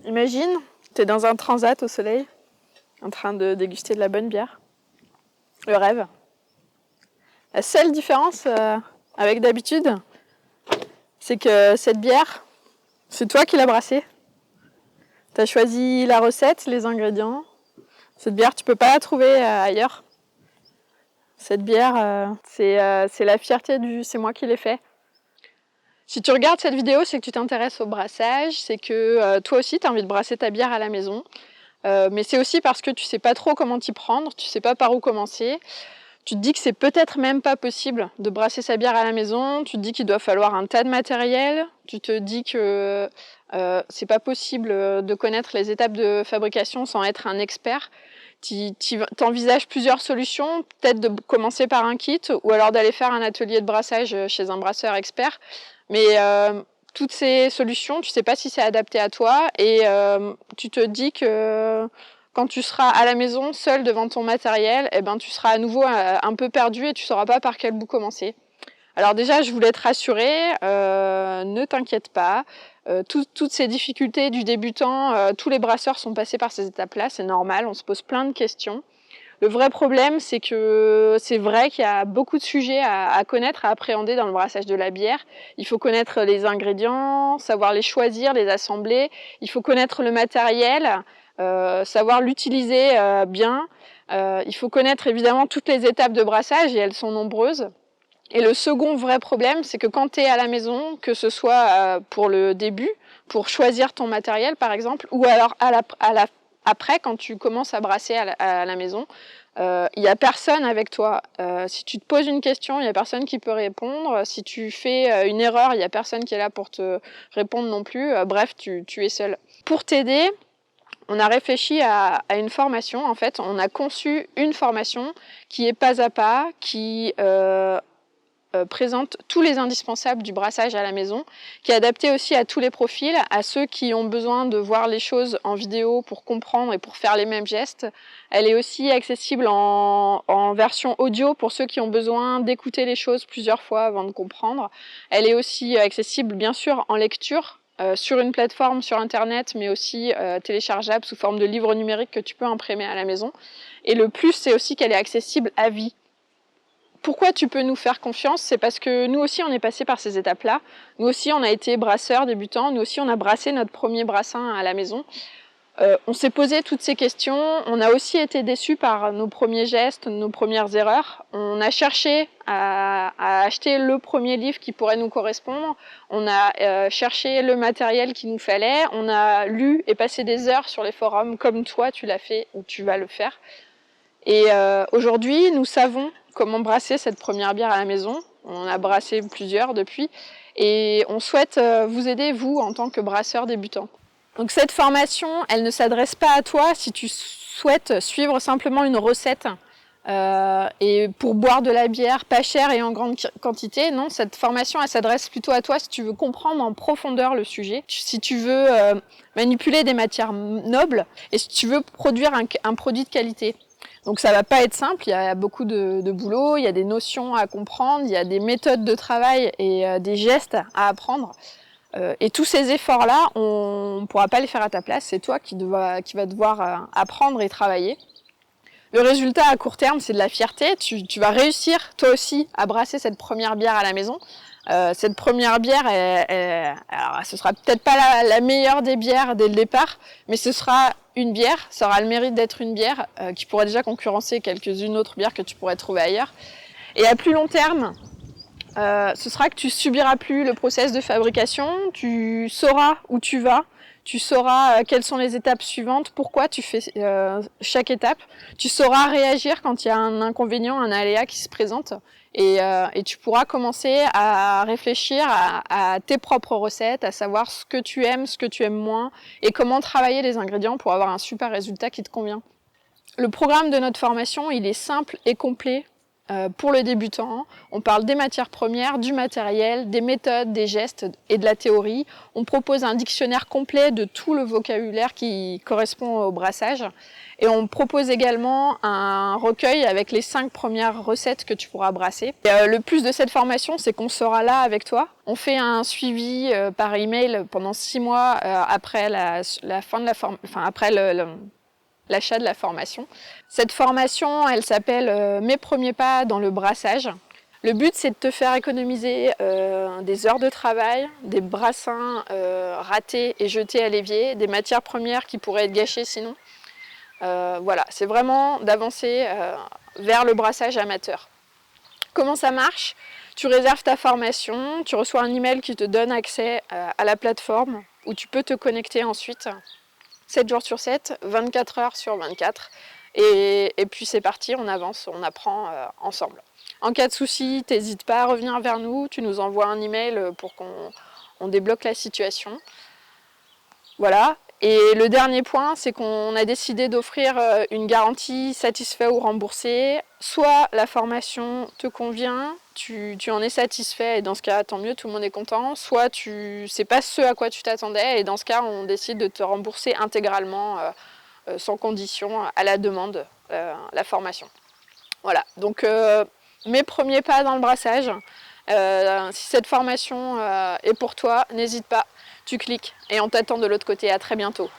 Imagine, tu es dans un transat au soleil, en train de déguster de la bonne bière. Le rêve. La seule différence avec d'habitude, c'est que cette bière, c'est toi qui l'as brassée. Tu as choisi la recette, les ingrédients. Cette bière, tu peux pas la trouver ailleurs. Cette bière, c'est la fierté du « c'est moi qui l'ai fait ». Si tu regardes cette vidéo, c'est que tu t'intéresses au brassage, c'est que toi aussi tu as envie de brasser ta bière à la maison. Mais c'est aussi parce que tu sais pas trop comment t'y prendre, tu sais pas par où commencer. Tu te dis que c'est peut-être même pas possible de brasser sa bière à la maison, tu te dis qu'il doit falloir un tas de matériel, tu te dis que c'est pas possible de connaître les étapes de fabrication sans être un expert. Tu envisages plusieurs solutions, peut-être de commencer par un kit ou alors d'aller faire un atelier de brassage chez un brasseur expert. Mais toutes ces solutions, tu sais pas si c'est adapté à toi et tu te dis que quand tu seras à la maison, seul devant ton matériel, eh ben, tu seras à nouveau un peu perdu et tu sauras pas par quel bout commencer. Alors déjà, je voulais te rassurer, ne t'inquiète pas. Toutes ces difficultés du débutant, tous les brasseurs sont passés par ces étapes-là, c'est normal, on se pose plein de questions. Le vrai problème, c'est que c'est vrai qu'il y a beaucoup de sujets à connaître, à appréhender dans le brassage de la bière. Il faut connaître les ingrédients, savoir les choisir, les assembler. Il faut connaître le matériel, savoir l'utiliser bien. Il faut connaître évidemment toutes les étapes de brassage et elles sont nombreuses. Et le second vrai problème, c'est que quand tu es à la maison, que ce soit pour le début, pour choisir ton matériel par exemple, ou alors après, quand tu commences à brasser à la maison, il n'y a personne avec toi. Si tu te poses une question, il n'y a personne qui peut répondre. Si tu fais une erreur, il n'y a personne qui est là pour te répondre non plus. Bref, tu es seul. Pour t'aider, on a réfléchi à une formation. En fait, on a conçu une formation qui est pas à pas, qui présente tous les indispensables du brassage à la maison, qui est adapté aussi à tous les profils, à ceux qui ont besoin de voir les choses en vidéo pour comprendre et pour faire les mêmes gestes. Elle est aussi accessible en version audio pour ceux qui ont besoin d'écouter les choses plusieurs fois avant de comprendre. Elle est aussi accessible bien sûr en lecture, sur une plateforme sur internet, mais aussi téléchargeable sous forme de livre numérique que tu peux imprimer à la maison. Et le plus, c'est aussi qu'elle est accessible à vie. Pourquoi tu peux nous faire confiance? C'est parce que nous aussi on est passé par ces étapes-là. Nous aussi on a été brasseurs débutants, nous aussi on a brassé notre premier brassin à la maison. On s'est posé toutes ces questions, on a aussi été déçus par nos premiers gestes, nos premières erreurs. On a cherché à acheter le premier livre qui pourrait nous correspondre, on a cherché le matériel qu'il nous fallait, on a lu et passé des heures sur les forums comme toi tu l'as fait ou tu vas le faire. Et aujourd'hui, nous savons comment brasser cette première bière à la maison. On en a brassé plusieurs depuis. Et on souhaite vous aider, vous, en tant que brasseur débutant. Donc cette formation, elle ne s'adresse pas à toi si tu souhaites suivre simplement une recette et pour boire de la bière pas chère et en grande quantité. Non, cette formation, elle s'adresse plutôt à toi si tu veux comprendre en profondeur le sujet, si tu veux manipuler des matières nobles et si tu veux produire un produit de qualité. Donc ça va pas être simple, il y a beaucoup de boulot, il y a des notions à comprendre, il y a des méthodes de travail et des gestes à apprendre. Et tous ces efforts-là, on ne pourra pas les faire à ta place, c'est toi qui va devoir apprendre et travailler. Le résultat à court terme, c'est de la fierté, tu vas réussir toi aussi à brasser cette première bière à la maison. Cette première bière, alors, ce sera peut-être pas la meilleure des bières dès le départ, mais ce sera une bière, ça aura le mérite d'être une bière qui pourrait déjà concurrencer quelques-unes autres bières que tu pourrais trouver ailleurs. Et à plus long terme, ce sera que tu subiras plus le process de fabrication, tu sauras où tu vas, tu sauras quelles sont les étapes suivantes, pourquoi tu fais chaque étape, tu sauras réagir quand il y a un inconvénient, un aléa qui se présente. Et tu pourras commencer à réfléchir à tes propres recettes, à savoir ce que tu aimes moins, et comment travailler les ingrédients pour avoir un super résultat qui te convient. Le programme de notre formation, il est simple et complet. pour le débutant. On parle des matières premières, du matériel, des méthodes, des gestes et de la théorie. On propose un dictionnaire complet de tout le vocabulaire qui correspond au brassage. Et on propose également un recueil avec les 5 premières recettes que tu pourras brasser. Et, le plus de cette formation, c'est qu'on sera là avec toi. On fait un suivi par email pendant 6 mois après la fin de la après l'achat de la formation. Cette formation, elle s'appelle Mes premiers pas dans le brassage. Le but, c'est de te faire économiser des heures de travail, des brassins ratés et jetés à l'évier, des matières premières qui pourraient être gâchées sinon. Voilà, c'est vraiment d'avancer vers le brassage amateur. Comment ça marche? Tu réserves ta formation, tu reçois un email qui te donne accès à la plateforme où tu peux te connecter ensuite 7 jours sur 7, 24 heures sur 24. Et puis c'est parti, on avance, on apprend ensemble. En cas de souci, n'hésite pas à revenir vers nous, tu nous envoies un email pour qu'on débloque la situation. Voilà. Et le dernier point, c'est qu'on a décidé d'offrir une garantie satisfait ou remboursé. Soit la formation te convient, tu en es satisfait et dans ce cas, tant mieux, tout le monde est content. Soit c'est pas ce à quoi tu t'attendais et dans ce cas, on décide de te rembourser intégralement, sans condition, à la demande, la formation. Voilà, donc mes premiers pas dans le brassage. Si cette formation est pour toi, n'hésite pas. Tu cliques et on t'attend de l'autre côté. À très bientôt.